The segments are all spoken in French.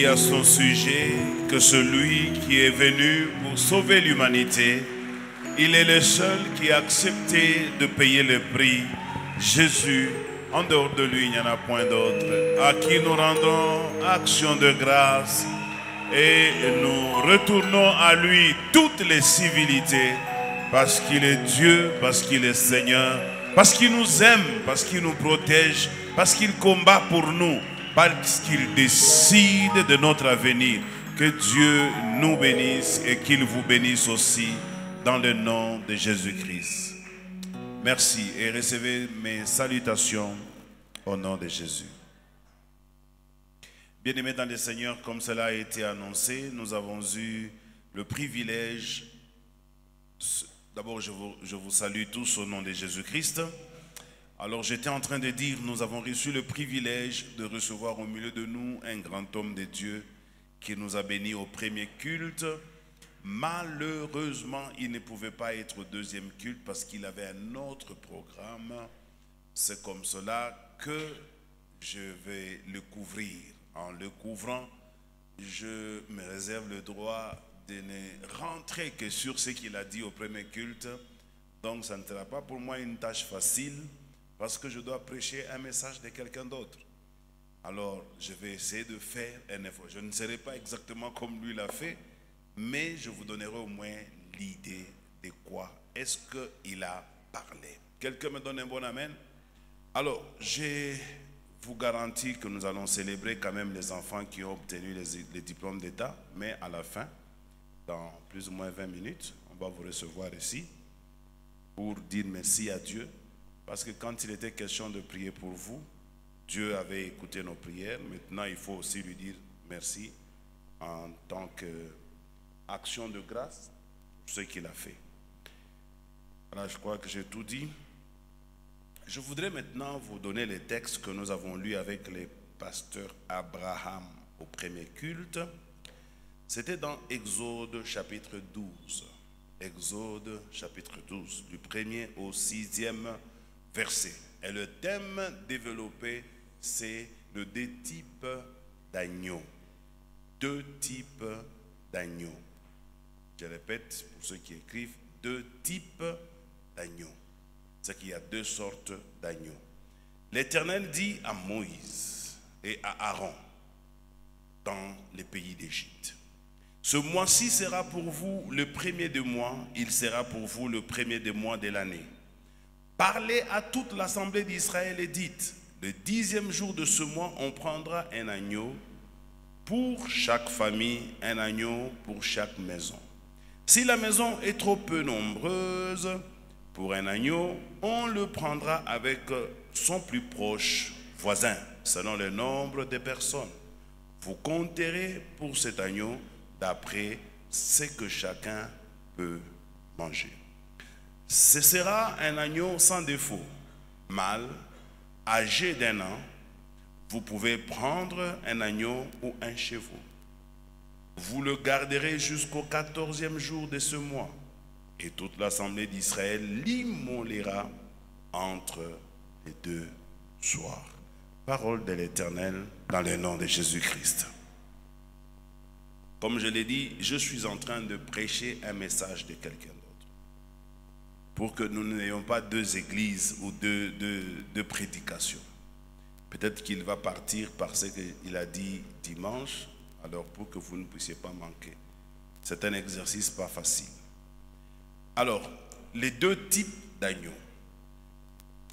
à son sujet que celui qui est venu pour sauver l'humanité, il est le seul qui a accepté de payer le prix. Jésus, en dehors de lui, il n'y en a point d'autre, à qui nous rendons action de grâce et nous retournons à lui toutes les civilités, parce qu'il est Dieu, parce qu'il est Seigneur, parce qu'il nous aime, parce qu'il nous protège, parce qu'il combat pour nous, parce qu'il décide de notre avenir. Que Dieu nous bénisse et qu'il vous bénisse aussi dans le nom de Jésus-Christ. Merci et recevez mes salutations au nom de Jésus. Bien-aimés dans le Seigneur, comme cela a été annoncé, nous avons eu le privilège, d'abord je vous salue tous au nom de Jésus-Christ. Alors j'étais en train de dire, nous avons reçu le privilège de recevoir au milieu de nous un grand homme de Dieu qui nous a bénis au premier culte. Malheureusement, il ne pouvait pas être au deuxième culte parce qu'il avait un autre programme. C'est comme cela que je vais le couvrir. En le couvrant, je me réserve le droit de ne rentrer que sur ce qu'il a dit au premier culte. Donc ça ne sera pas pour moi une tâche facile parce que je dois prêcher un message de quelqu'un d'autre. Alors je vais essayer de faire un effort. Je ne serai pas exactement comme lui l'a fait, mais je vous donnerai au moins l'idée de quoi est-ce qu'il a parlé. Quelqu'un me donne un bon amen? Alors, je vous garantis que nous allons célébrer quand même les enfants qui ont obtenu les diplômes d'État, mais à la fin, dans plus ou moins 20 minutes, on va vous recevoir ici pour dire merci à Dieu, parce que quand il était question de prier pour vous, Dieu avait écouté nos prières. Maintenant, il faut aussi lui dire merci en tant qu'action de grâce pour ce qu'il a fait. Voilà, je crois que j'ai tout dit. Je voudrais maintenant vous donner les textes que nous avons lus avec les pasteurs Abraham au premier culte. C'était dans Exode chapitre 12. Exode chapitre 12, du 1er au 6e verset. Et le thème développé, c'est le deux types d'agneaux. Deux types d'agneaux. Je répète pour ceux qui écrivent, deux types d'agneaux. C'est qu'il y a deux sortes d'agneaux. L'Éternel dit à Moïse et à Aaron dans les pays d'Égypte: ce mois-ci sera pour vous le premier des mois, il sera pour vous le premier des mois de l'année. Parlez à toute l'assemblée d'Israël et dites: le 10e jour de ce mois, on prendra un agneau pour chaque famille, un agneau pour chaque maison. Si la maison est trop peu nombreuse pour un agneau, on le prendra avec son plus proche voisin, selon le nombre de personnes. Vous compterez pour cet agneau d'après ce que chacun peut manger. Ce sera un agneau sans défaut, mâle, âgé d'1 an. Vous pouvez prendre un agneau ou un chevreau. Vous le garderez jusqu'au 14e jour de ce mois. Et toute l'assemblée d'Israël l'immolera entre les deux soirs. Parole de l'Éternel dans le nom de Jésus-Christ. Comme je l'ai dit, je suis en train de prêcher un message de quelqu'un d'autre. Pour que nous n'ayons pas deux églises ou deux prédications. Peut-être qu'il va partir parce qu'il a dit dimanche, alors pour que vous ne puissiez pas manquer. C'est un exercice pas facile. Alors, les deux types d'agneaux.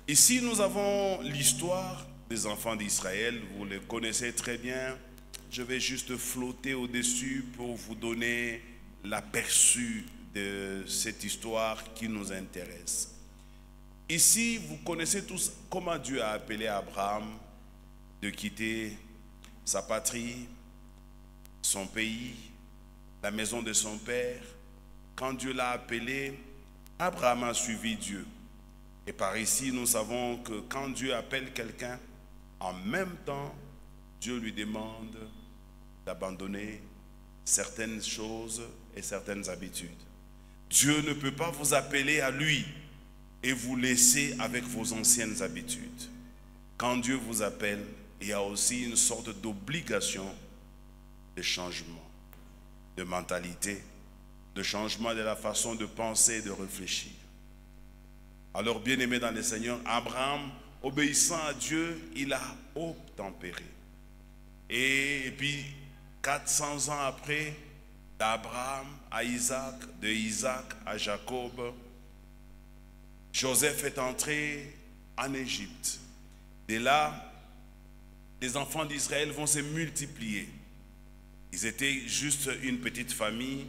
Ici, nous avons l'histoire des enfants d'Israël. Vous les connaissez très bien. Je vais juste flotter au-dessus pour vous donner l'aperçu de cette histoire qui nous intéresse. Ici, vous connaissez tous comment Dieu a appelé Abraham de quitter sa patrie, son pays, la maison de son père. Quand Dieu l'a appelé, Abraham a suivi Dieu. Et par ici, nous savons que quand Dieu appelle quelqu'un, en même temps, Dieu lui demande d'abandonner certaines choses et certaines habitudes. Dieu ne peut pas vous appeler à lui et vous laisser avec vos anciennes habitudes. Quand Dieu vous appelle, il y a aussi une sorte d'obligation de changement de mentalité, de changement de la façon de penser et de réfléchir. Alors, bien-aimé dans le Seigneur, Abraham, obéissant à Dieu, il a obtempéré. Et puis, 400 ans après, d'Abraham à Isaac, de Isaac à Jacob, Joseph est entré en Égypte. De là, les enfants d'Israël vont se multiplier. Ils étaient juste une petite famille.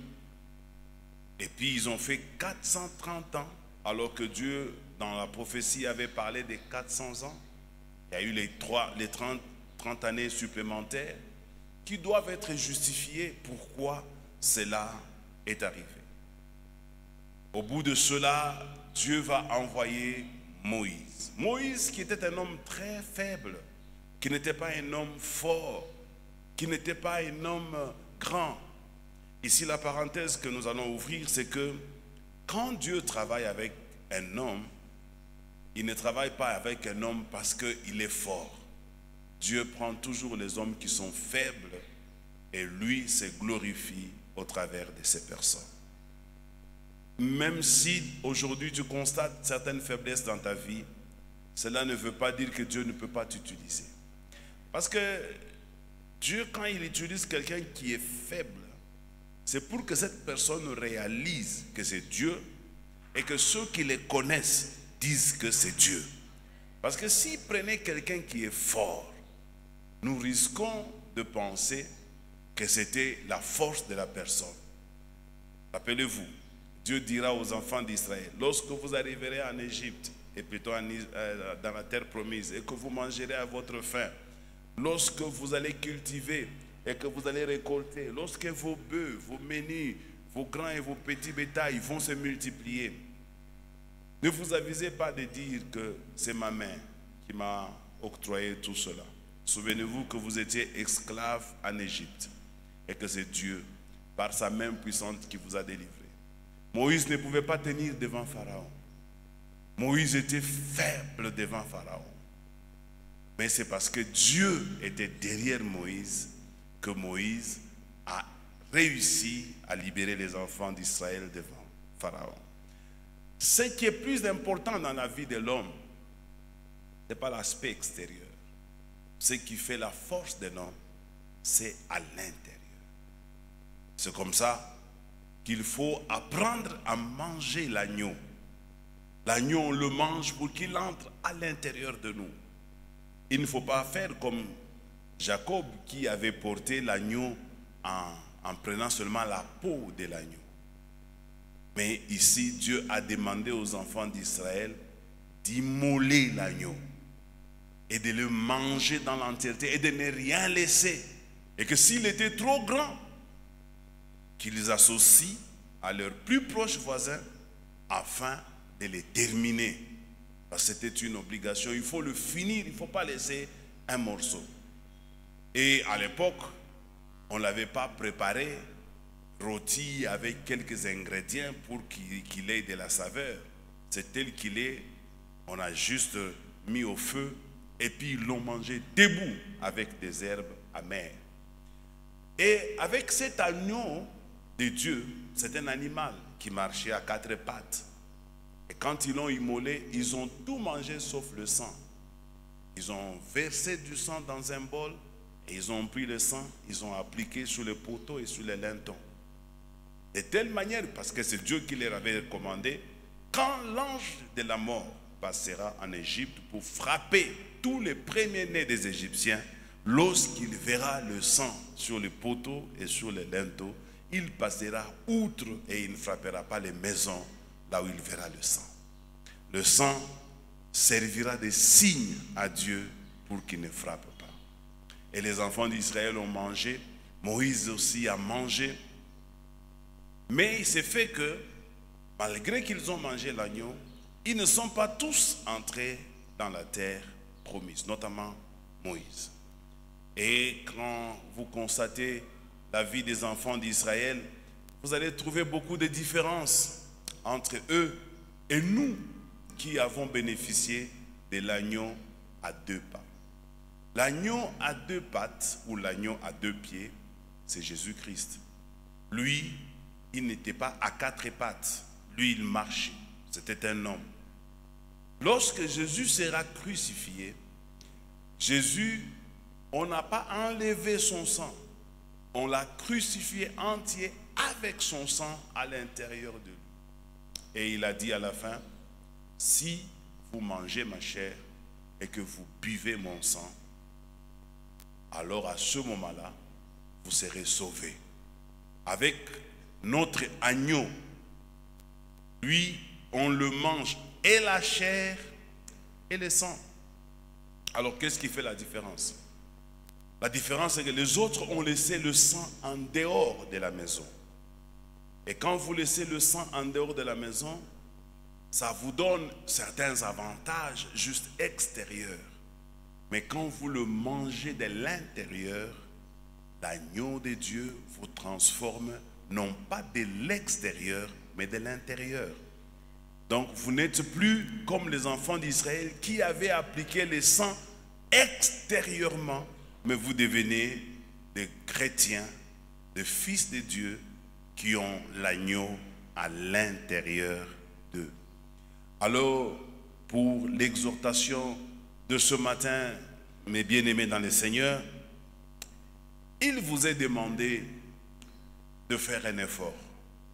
Et puis ils ont fait 430 ans, alors que Dieu, dans la prophétie, avait parlé des 400 ans. Il y a eu les 30 années supplémentaires qui doivent être justifiées. Pourquoi cela est arrivé? Au bout de cela, Dieu va envoyer Moïse. Moïse qui était un homme très faible, qui n'était pas un homme fort, qui n'était pas un homme grand. Ici, la parenthèse que nous allons ouvrir, c'est que quand Dieu travaille avec un homme, il ne travaille pas avec un homme parce qu'il est fort. Dieu prend toujours les hommes qui sont faibles et lui se glorifie au travers de ces personnes. Même si aujourd'hui tu constates certaines faiblesses dans ta vie, cela ne veut pas dire que Dieu ne peut pas t'utiliser. Parce que Dieu, quand il utilise quelqu'un qui est faible, c'est pour que cette personne réalise que c'est Dieu et que ceux qui les connaissent disent que c'est Dieu. Parce que s'il prenait quelqu'un qui est fort, nous risquons de penser que c'était la force de la personne. Rappelez-vous, Dieu dira aux enfants d'Israël, lorsque vous arriverez en Égypte, et plutôt dans la terre promise, et que vous mangerez à votre faim, lorsque vous allez cultiver et que vous allez récolter, lorsque vos bœufs, vos menus, vos grands et vos petits bétails vont se multiplier, ne vous avisez pas de dire que c'est ma main qui m'a octroyé tout cela. Souvenez-vous que vous étiez esclaves en Égypte et que c'est Dieu, par sa main puissante, qui vous a délivré. Moïse ne pouvait pas tenir devant Pharaon. Moïse était faible devant Pharaon. Mais c'est parce que Dieu était derrière Moïse que Moïse a réussi à libérer les enfants d'Israël devant Pharaon. Ce qui est plus important dans la vie de l'homme, ce n'est pas l'aspect extérieur. Ce qui fait la force de l'homme, c'est à l'intérieur. C'est comme ça qu'il faut apprendre à manger l'agneau. L'agneau, on le mange pour qu'il entre à l'intérieur de nous. Il ne faut pas faire comme Jacob qui avait porté l'agneau en prenant seulement la peau de l'agneau. Mais ici, Dieu a demandé aux enfants d'Israël d'immoler l'agneau et de le manger dans l'entièreté et de ne rien laisser. Et que s'il était trop grand, qu'ils associent à leurs plus proches voisins afin de les terminer. Parce que c'était une obligation, il faut le finir, il ne faut pas laisser un morceau. Et à l'époque, on ne l'avait pas préparé, rôti avec quelques ingrédients pour qu'il ait de la saveur. C'est tel qu'il est, on a juste mis au feu et puis ils l'ont mangé debout avec des herbes amères. Et avec cet agneau de Dieu, c'est un animal qui marchait à quatre pattes. Et quand ils l'ont immolé, ils ont tout mangé sauf le sang. Ils ont versé du sang dans un bol et ils ont pris le sang, ils ont appliqué sur le poteau et sur les lintons. De telle manière, parce que c'est Dieu qui leur avait commandé, quand l'ange de la mort passera en Égypte pour frapper tous les premiers-nés des Égyptiens, lorsqu'il verra le sang sur le poteau et sur les linteaux, il passera outre et il ne frappera pas les maisons là où il verra le sang. Le sang servira de signe à Dieu pour qu'il ne frappe pas. Et les enfants d'Israël ont mangé, Moïse aussi a mangé. Mais il s'est fait que, malgré qu'ils ont mangé l'agneau, ils ne sont pas tous entrés dans la terre promise, notamment Moïse. Et quand vous constatez la vie des enfants d'Israël, vous allez trouver beaucoup de différences entre eux et nous qui avons bénéficié de l'agneau à deux pattes. L'agneau à deux pattes ou l'agneau à deux pieds c'est Jésus-Christ. Lui, il n'était pas à quatre pattes. Lui, il marchait. C'était un homme. Lorsque Jésus sera crucifié, Jésus, on n'a pas enlevé son sang. On l'a crucifié entier avec son sang à l'intérieur de lui. Et il a dit à la fin, si vous mangez ma chair et que vous buvez mon sang, alors à ce moment-là, vous serez sauvés. Avec notre agneau, lui, on le mange et la chair et le sang. Alors qu'est-ce qui fait la différence? La différence, c'est que les autres ont laissé le sang en dehors de la maison. Et quand vous laissez le sang en dehors de la maison, ça vous donne certains avantages juste extérieurs. Mais quand vous le mangez de l'intérieur, l'agneau de Dieu vous transforme non pas de l'extérieur, mais de l'intérieur. Donc vous n'êtes plus comme les enfants d'Israël qui avaient appliqué le sang extérieurement, mais vous devenez des chrétiens, des fils de Dieu qui ont l'agneau à l'intérieur d'eux. Alors, pour l'exhortation de ce matin, mes bien-aimés dans le Seigneur, il vous est demandé de faire un effort.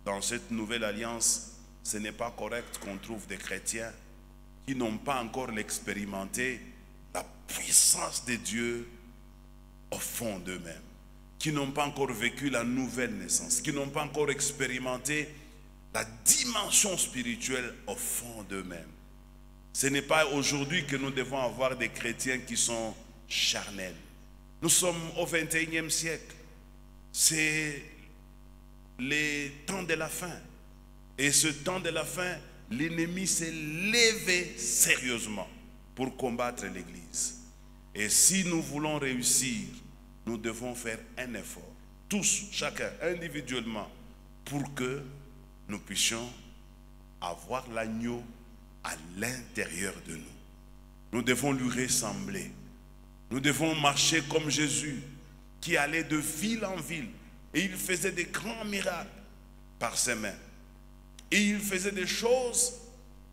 Dans cette nouvelle alliance, ce n'est pas correct qu'on trouve des chrétiens qui n'ont pas encore expérimenté la puissance de Dieu au fond d'eux-mêmes, qui n'ont pas encore vécu la nouvelle naissance, qui n'ont pas encore expérimenté la dimension spirituelle au fond d'eux-mêmes. Ce n'est pas aujourd'hui que nous devons avoir des chrétiens qui sont charnels. Nous sommes au 21e siècle. C'est les temps de la fin. Et ce temps de la fin, l'ennemi s'est levé sérieusement pour combattre l'Église. Et si nous voulons réussir, nous devons faire un effort, tous, chacun, individuellement, pour que nous puissions avoir l'agneau à l'intérieur de nous. Nous devons lui ressembler. Nous devons marcher comme Jésus, qui allait de ville en ville. Et il faisait des grands miracles par ses mains. Et il faisait des choses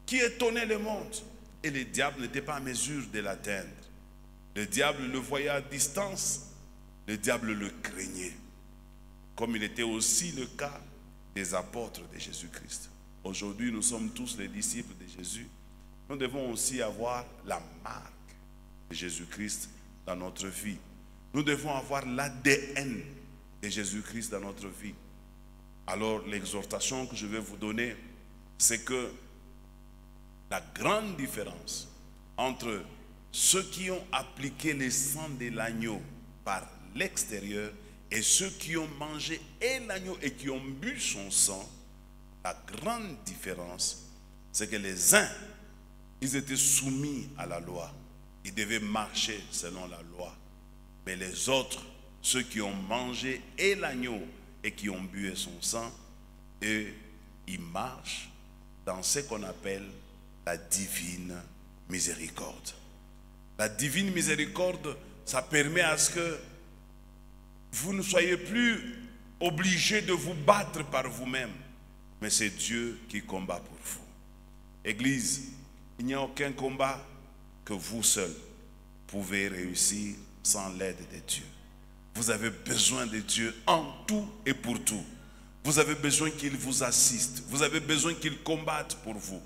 qui étonnaient le monde. Et le diable n'était pas à mesure de l'atteindre. Le diable le voyait à distance. Le diable le craignait. Comme il était aussi le cas des apôtres de Jésus-Christ. Aujourd'hui, nous sommes tous les disciples de Jésus. Nous devons aussi avoir la marque de Jésus-Christ dans notre vie. Nous devons avoir l'ADN de Jésus-Christ dans notre vie. Alors, l'exhortation que je vais vous donner, c'est que la grande différence entre ceux qui ont appliqué le sang de l'agneau par l'extérieur et ceux qui ont mangé et l'agneau et qui ont bu son sang, la grande différence, c'est que les uns, ils étaient soumis à la loi. Ils devaient marcher selon la loi. Mais les autres, ceux qui ont mangé et l'agneau et qui ont bu son sang, eux, ils marchent dans ce qu'on appelle la divine miséricorde. La divine miséricorde, ça permet à ce que vous ne soyez plus obligés de vous battre par vous-même, mais c'est Dieu qui combat pour vous. Église, il n'y a aucun combat que vous seul pouvez réussir sans l'aide de Dieu. Vous avez besoin de Dieu en tout et pour tout. Vous avez besoin qu'il vous assiste. Vous avez besoin qu'il combatte pour vous.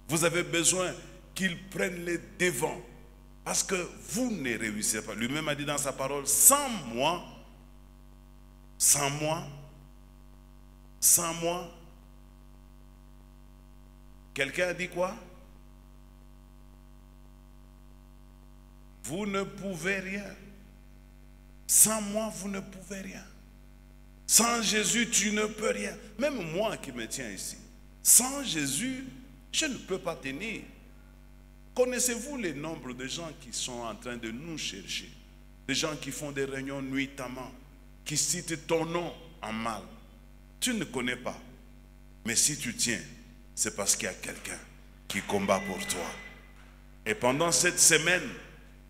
Vous avez besoin qu'il prenne les devants. Parce que vous ne réussissez pas. Lui-même a dit dans sa parole, sans moi, quelqu'un a dit quoi? Vous ne pouvez rien. Sans moi, vous ne pouvez rien. Sans Jésus, tu ne peux rien. Même moi qui me tiens ici. Sans Jésus, je ne peux pas tenir. Connaissez-vous le nombre de gens qui sont en train de nous chercher? Des gens qui font des réunions nuitamment, qui citent ton nom en mal. Tu ne connais pas. Mais si tu tiens, c'est parce qu'il y a quelqu'un qui combat pour toi. Et pendant cette semaine,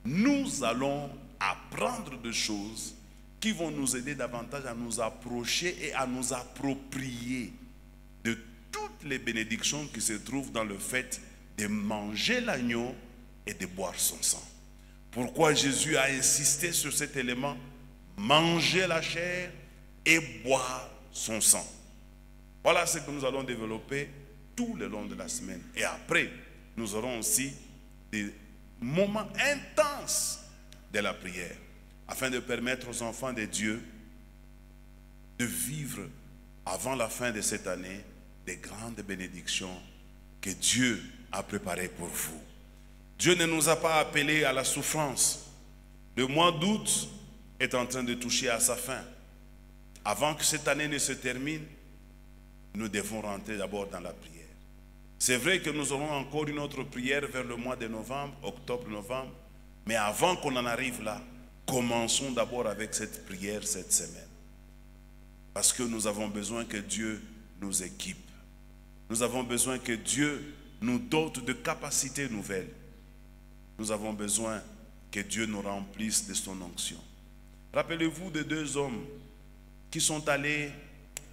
nous allons apprendre des choses qui vont nous aider davantage à nous approcher et à nous approprier de toutes les bénédictions qui se trouvent dans le fait de manger l'agneau et de boire son sang. Pourquoi Jésus a insisté sur cet élément? Manger la chair et boire son sang. Voilà ce que nous allons développer tout le long de la semaine. Et après, nous aurons aussi des moments intenses de la prière, afin de permettre aux enfants de Dieu de vivre avant la fin de cette année des grandes bénédictions que Dieu a préparées pour vous. Dieu ne nous a pas appelés à la souffrance. Le mois d'août est en train de toucher à sa fin. Avant que cette année ne se termine, nous devons rentrer d'abord dans la prière. C'est vrai que nous aurons encore une autre prière vers le mois de novembre, octobre-novembre, mais avant qu'on en arrive là, commençons d'abord avec cette prière cette semaine. Parce que nous avons besoin que Dieu nous équipe. Nous avons besoin que Dieu nous dote de capacités nouvelles. Nous avons besoin que Dieu nous remplisse de son onction. Rappelez-vous de deux hommes qui sont allés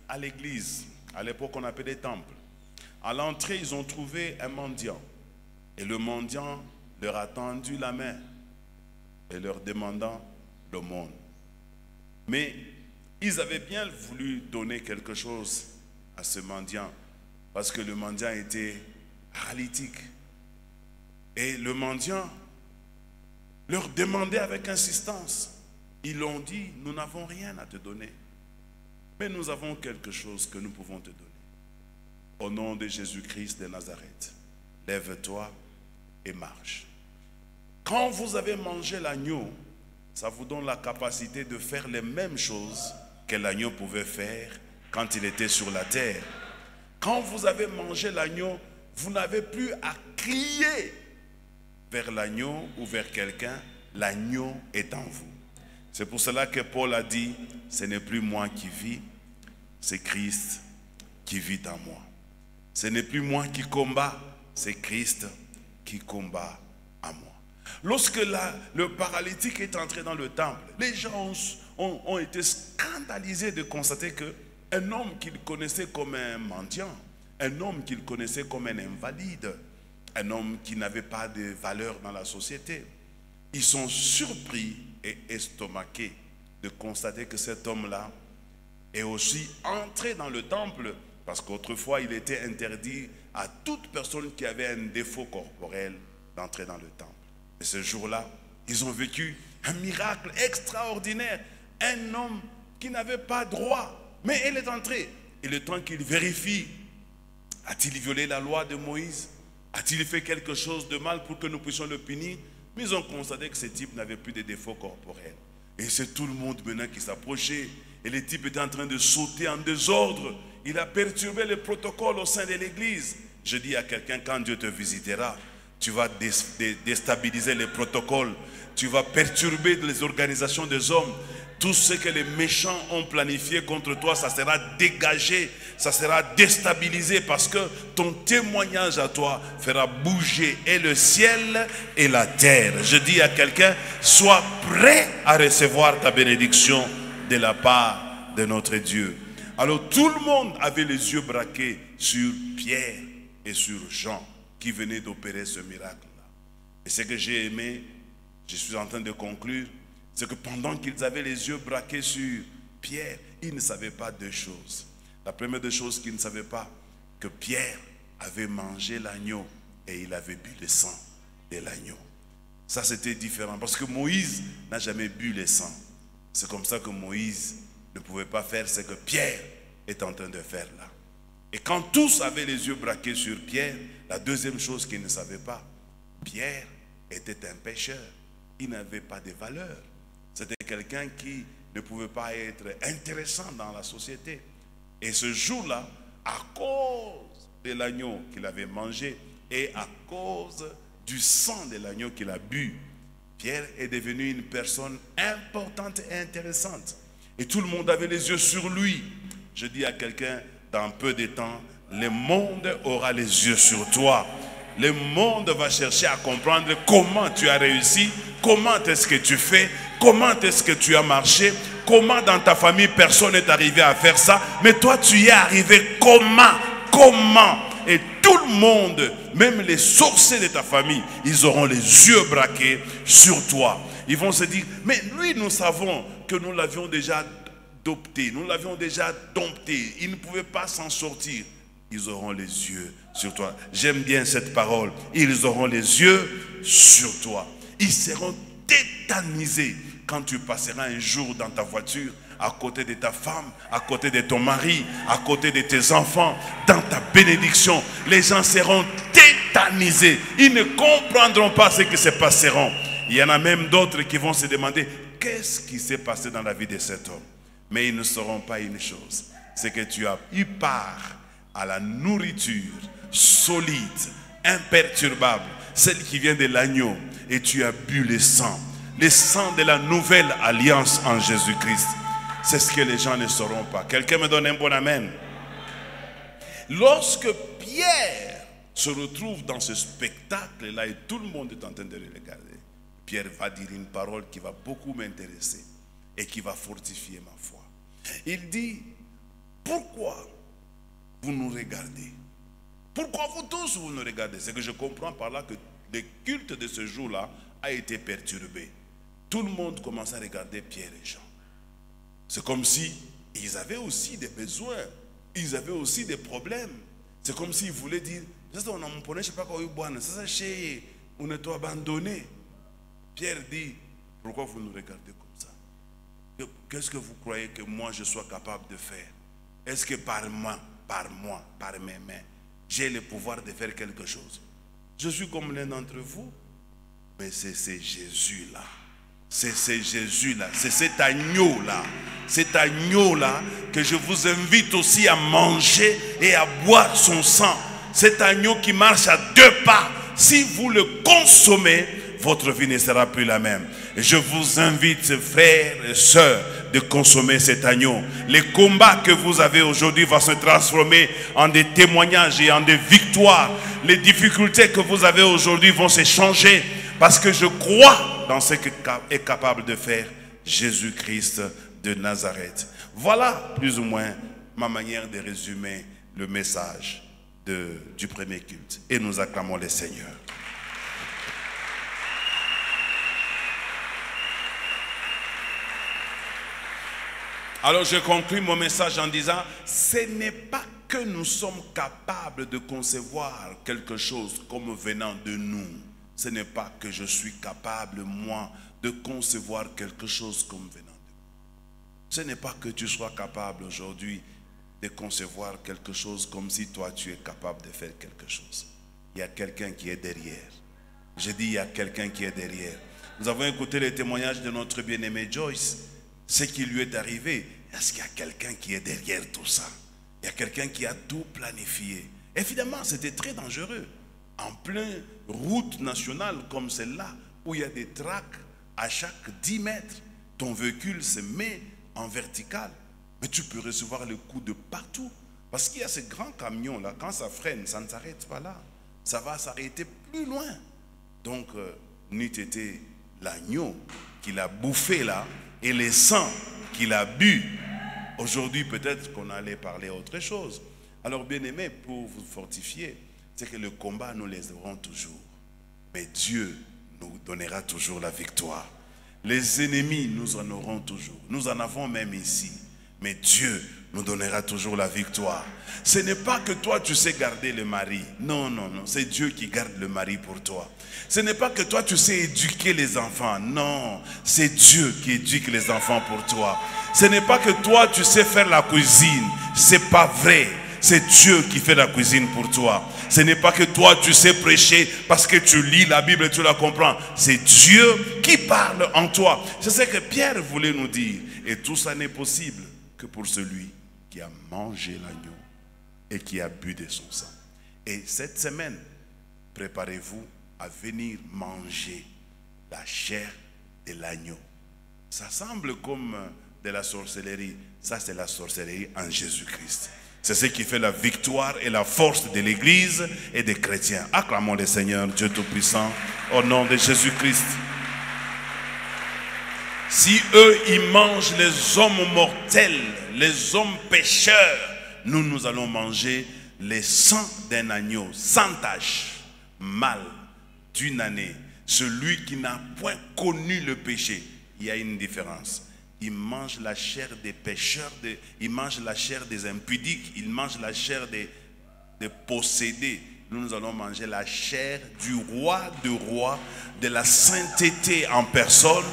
à l'église. À l'époque, on appelait temple. À l'entrée, ils ont trouvé un mendiant. Et le mendiant leur a tendu la main et leur demandant l'aumône. Mais ils avaient bien voulu donner quelque chose à ce mendiant, parce que le mendiant était paralytique. Et le mendiant leur demandait avec insistance. Ils l'ont dit, nous n'avons rien à te donner, mais nous avons quelque chose que nous pouvons te donner. Au nom de Jésus-Christ de Nazareth, lève-toi et marche. Quand vous avez mangé l'agneau, ça vous donne la capacité de faire les mêmes choses que l'agneau pouvait faire quand il était sur la terre. Quand vous avez mangé l'agneau, vous n'avez plus à crier vers l'agneau ou vers quelqu'un. L'agneau est en vous. C'est pour cela que Paul a dit, ce n'est plus moi qui vis, c'est Christ qui vit en moi. Ce n'est plus moi qui combat, c'est Christ qui combat en moi. Lorsque le paralytique est entré dans le temple, les gens ont été scandalisés de constater qu'un homme qu'ils connaissaient comme un mendiant, un homme qu'ils connaissaient comme un invalide, un homme qui n'avait pas de valeur dans la société, ils sont surpris et estomaqués de constater que cet homme-là est aussi entré dans le temple, parce qu'autrefois il était interdit à toute personne qui avait un défaut corporel d'entrer dans le temple. Et ce jour-là, ils ont vécu un miracle extraordinaire. Un homme qui n'avait pas droit, mais il est entré. Et le temps qu'il vérifie, a-t-il violé la loi de Moïse? A-t-il fait quelque chose de mal pour que nous puissions le punir? Mais ils ont constaté que ce type n'avait plus de défauts corporels. Et c'est tout le monde maintenant qui s'approchait. Et le type était en train de sauter en désordre. Il a perturbé le protocole au sein de l'église. Je dis à quelqu'un, quand Dieu te visitera, tu vas déstabiliser les protocoles. Tu vas perturber les organisations des hommes. Tout ce que les méchants ont planifié contre toi, ça sera dégagé, ça sera déstabilisé, parce que ton témoignage à toi fera bouger et le ciel et la terre. Je dis à quelqu'un, sois prêt à recevoir ta bénédiction de la part de notre Dieu. Alors tout le monde avait les yeux braqués sur Pierre et sur Jean qui venaient d'opérer ce miracle-là. Et ce que j'ai aimé, je suis en train de conclure, c'est que pendant qu'ils avaient les yeux braqués sur Pierre, ils ne savaient pas deux choses. La première des choses qu'ils ne savaient pas, que Pierre avait mangé l'agneau et il avait bu le sang de l'agneau. Ça, c'était différent, parce que Moïse n'a jamais bu le sang. C'est comme ça que Moïse ne pouvait pas faire ce que Pierre est en train de faire là. Et quand tous avaient les yeux braqués sur Pierre, la deuxième chose qu'ils ne savaient pas, Pierre était un pécheur. Il n'avait pas de valeur. C'était quelqu'un qui ne pouvait pas être intéressant dans la société. Et ce jour-là, à cause de l'agneau qu'il avait mangé et à cause du sang de l'agneau qu'il a bu, Pierre est devenu une personne importante et intéressante. Et tout le monde avait les yeux sur lui. Je dis à quelqu'un, dans peu de temps, le monde aura les yeux sur toi. Le monde va chercher à comprendre comment tu as réussi, comment est-ce que tu fais, comment est-ce que tu as marché, Comment dans ta famille personne n'est arrivé à faire ça? Mais toi tu y es arrivé. Comment? Comment? Et tout le monde, même les sorciers de ta famille, ils auront les yeux braqués sur toi. Ils vont se dire, mais lui nous savons que nous l'avions déjà adopté, nous l'avions déjà dompté, il ne pouvait pas s'en sortir. Ils auront les yeux sur toi. J'aime bien cette parole. Ils auront les yeux sur toi. Ils seront tétanisés quand tu passeras un jour dans ta voiture, à côté de ta femme, à côté de ton mari, à côté de tes enfants, dans ta bénédiction. Les gens seront tétanisés. Ils ne comprendront pas ce qui se passera. Il y en a même d'autres qui vont se demander, qu'est-ce qui s'est passé dans la vie de cet homme? Mais ils ne sauront pas une chose, c'est que tu as eu part à la nourriture solide, imperturbable, celle qui vient de l'agneau, et tu as bu le sang de la nouvelle alliance en Jésus-Christ. C'est ce que les gens ne sauront pas. Quelqu'un me donne un bon amen. Lorsque Pierre se retrouve dans ce spectacle-là et tout le monde est en train de le regarder, Pierre va dire une parole qui va beaucoup m'intéresser et qui va fortifier ma foi. Il dit, pourquoi vous nous regardez? Pourquoi vous tous vous nous regardez? C'est que je comprends par là que le culte de ce jour-là a été perturbé. Tout le monde commence à regarder Pierre et Jean. C'est comme si ils avaient aussi des besoins, ils avaient aussi des problèmes. C'est comme s'ils voulaient dire, on ne sait pas quoi, on est abandonné. Pierre dit, pourquoi vous nous regardez comme ça? Qu'est-ce que vous croyez que moi je sois capable de faire? Est-ce que par moi, par mes mains, j'ai le pouvoir de faire quelque chose? Je suis comme l'un d'entre vous, mais c'est Jésus-là. C'est Jésus-là, c'est cet agneau-là. Cet agneau-là que je vous invite aussi à manger et à boire son sang. Cet agneau qui marche à deux pas. Si vous le consommez, votre vie ne sera plus la même. Et je vous invite, frères et sœurs, de consommer cet agneau. Les combats que vous avez aujourd'hui vont se transformer en des témoignages et en des victoires. Les difficultés que vous avez aujourd'hui vont se changer parce que je crois dans ce qu'est capable de faire Jésus-Christ de Nazareth. Voilà plus ou moins ma manière de résumer le message du premier culte. Et nous acclamons le Seigneur. Alors je conclue mon message en disant, ce n'est pas que nous sommes capables de concevoir quelque chose comme venant de nous. Ce n'est pas que je suis capable, moi, de concevoir quelque chose comme venant de nous. Ce n'est pas que tu sois capable aujourd'hui de concevoir quelque chose comme si toi tu es capable de faire quelque chose. Il y a quelqu'un qui est derrière. Je dis il y a quelqu'un qui est derrière. Nous avons écouté les témoignages de notre bien-aimé Joyce. Ce qui lui est arrivé, est-ce qu'il y a quelqu'un qui est derrière tout ça? Il y a quelqu'un qui a tout planifié. Évidemment, c'était très dangereux. En pleine route nationale comme celle-là, où il y a des traques à chaque 10 mètres, ton véhicule se met en vertical. Mais tu peux recevoir le coup de partout. Parce qu'il y a ces grands camions-là, quand ça freine, ça ne s'arrête pas là. Ça va s'arrêter plus loin. Donc, n'eût été l'agneau qu'il a bouffé là, et les sangs qu'il a bu, aujourd'hui peut-être qu'on allait parler autre chose. Alors bien aimé, pour vous fortifier, c'est que le combat nous les aurons toujours. Mais Dieu nous donnera toujours la victoire. Les ennemis nous en auront toujours. Nous en avons même ici. Mais Dieu nous donnera toujours la victoire. Ce n'est pas que toi tu sais garder le mari. Non, non, non. C'est Dieu qui garde le mari pour toi. Ce n'est pas que toi tu sais éduquer les enfants. Non, c'est Dieu qui éduque les enfants pour toi. Ce n'est pas que toi tu sais faire la cuisine. C'est pas vrai. C'est Dieu qui fait la cuisine pour toi. Ce n'est pas que toi tu sais prêcher parce que tu lis la Bible et tu la comprends. C'est Dieu qui parle en toi. C'est ce que Pierre voulait nous dire. Et tout ça n'est possible que pour celui qui a mangé l'agneau et qui a bu de son sang. Et cette semaine, préparez-vous à venir manger la chair de l'agneau. Ça semble comme de la sorcellerie. Ça, c'est la sorcellerie en Jésus-Christ. C'est ce qui fait la victoire et la force de l'Église et des chrétiens. Acclamons le Seigneur, Dieu Tout-Puissant, au nom de Jésus-Christ. Si eux, ils mangent les hommes mortels, les hommes pécheurs, nous allons manger les sang d'un agneau, sans tache, mâle d'une année. Celui qui n'a point connu le péché. Il y a une différence. Il mange la chair des pécheurs, il mange la chair des impudiques, il mange la chair des possédés. Nous allons manger la chair du roi de rois, de la sainteté en personne,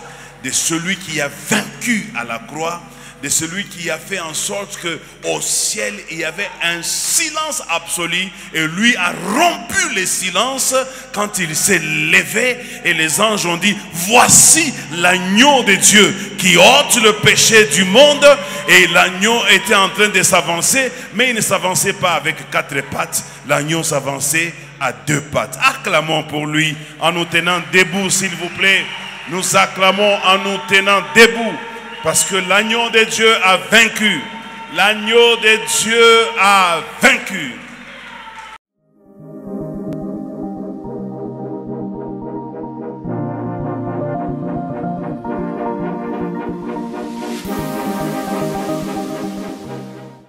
de celui qui a vaincu à la croix, de celui qui a fait en sorte qu'au ciel il y avait un silence absolu et lui a rompu le silence quand il s'est levé et les anges ont dit: voici l'agneau de Dieu qui ôte le péché du monde. Et l'agneau était en train de s'avancer, mais il ne s'avançait pas avec 4 pattes, l'agneau s'avançait à 2 pattes. Acclamons pour lui en nous tenant debout, s'il vous plaît. Nous acclamons en nous tenant debout. Parce que l'agneau de Dieu a vaincu. L'agneau de Dieu a vaincu.